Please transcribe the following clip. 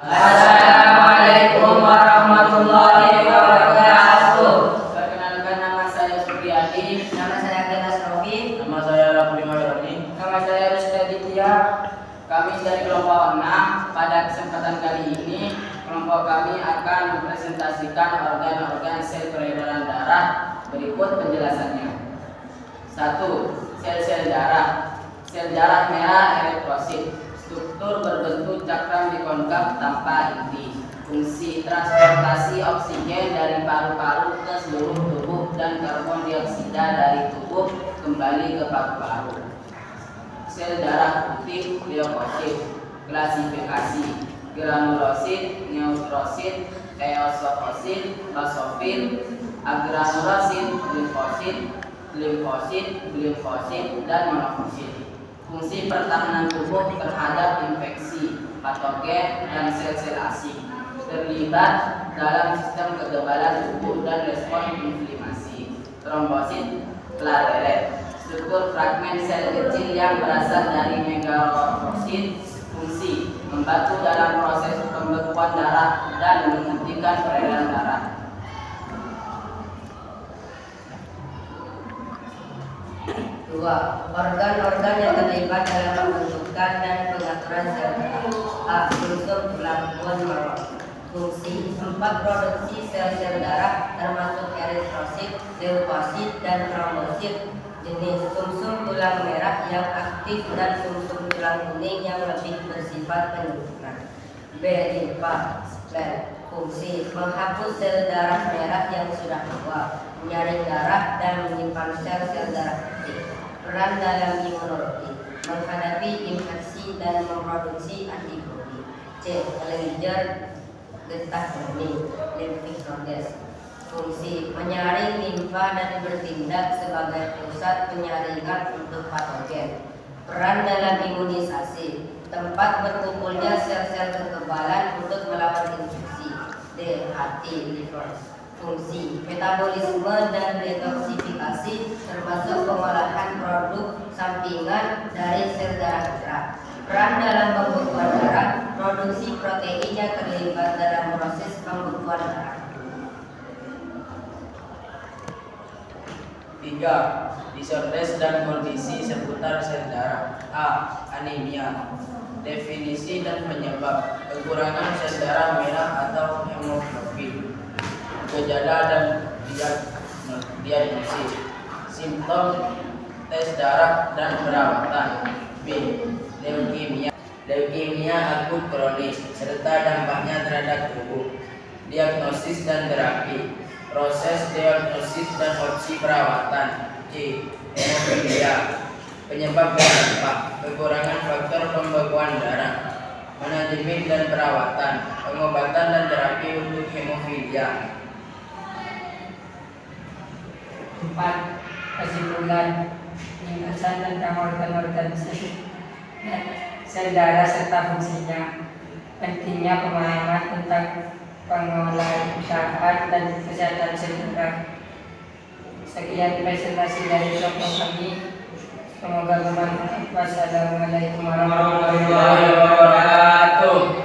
Assalamualaikum warahmatullahi wabarakatuh. Perkenalkan, nama saya Supriyadi. Nama saya Agnes Rofi. Nama saya Rafli Maharani. Nama saya Rizky Aditya. Kami dari kelompok 6. Pada kesempatan kali ini, kelompok kami akan mempresentasikan organ-organ sel peredaran darah. Berikut penjelasannya. 1. Sel-sel darah. Sel darah merah eritrosit. Struktur berbentuk cakram bikonkav tanpa inti. Fungsi transportasi oksigen dari paru-paru ke seluruh tubuh dan karbon dioksida dari tubuh kembali ke paru-paru. Sel darah putih leukosit. Klasifikasi: granulosit, neutrosit, eosinofilit, basofil, agranulosit, limfosit, dan monofosit. Fungsi pertahanan tubuh terhadap infeksi, patogen, dan sel-sel asing. Terlibat dalam sistem kekebalan tubuh dan respon inflamasi. Trombosit, platelet. Struktur fragmen sel kecil yang berasal dari megalotrosit. Fungsi: membantu dalam proses pembekuan darah dan menghentikan peredaran darah. 2. Organ-organ yang terlibat dalam pembentukan dan pengaturan sel darah. A. Sumsum tulang bone marrow. Fungsi: produksi sel-sel darah termasuk eritrosit, leukosit, dan trombosit. Jenis: sumsum tulang merah yang aktif dan sumsum tulang kuning yang lebih bersifat penyembuhan. B. Limfa spleen. Fungsi: menghapus sel darah merah yang sudah tua, menyaring darah, dan menyimpan sel-sel darah putih. Peran dalam imunologi: menghadapi infeksi dan memproduksi antibodi. C. Melenjar getah bening, lymphatic nodes. Fungsi: menyaring limfa dan bertindak sebagai pusat penyaringan untuk patogen. Peran dalam imunisasi: tempat berkumpulnya sel-sel kekebalan untuk melawan infeksi. D. Hati liver. Fungsi: metabolisme dan detoksifikasi, termasuk pengolahan produk sampingan dari sel darah merah. Peran dalam pembekuan darah: produksi protein yang terlibat dalam proses pembekuan darah. 3. Disorders dan kondisi seputar sel darah. A. Anemia. Definisi dan penyebab: kekurangan sel darah merah atau hemoglobin. Gejala dan diagnosis: simptom, tes darah, dan perawatan. B. Leukemia akut kronis serta dampaknya terhadap tubuh. Diagnosis dan terapi: proses diagnosis dan opsi perawatan. C. Hemofilia. Penyebab dan dampak: kekurangan faktor pembekuan darah. Manajemen dan perawatan: pengobatan dan terapi untuk hemofilia. 4. Kesimpulan: penjelasan tentang organ-organ sel darah serta fungsinya. Pentingnya pemahaman tentang pengolahan dan kesehatan sel darah. Sekian presentasi dari kelompok kami. Semoga bermanfaat. Wassalamualaikum warahmatullahi wabarakatuh.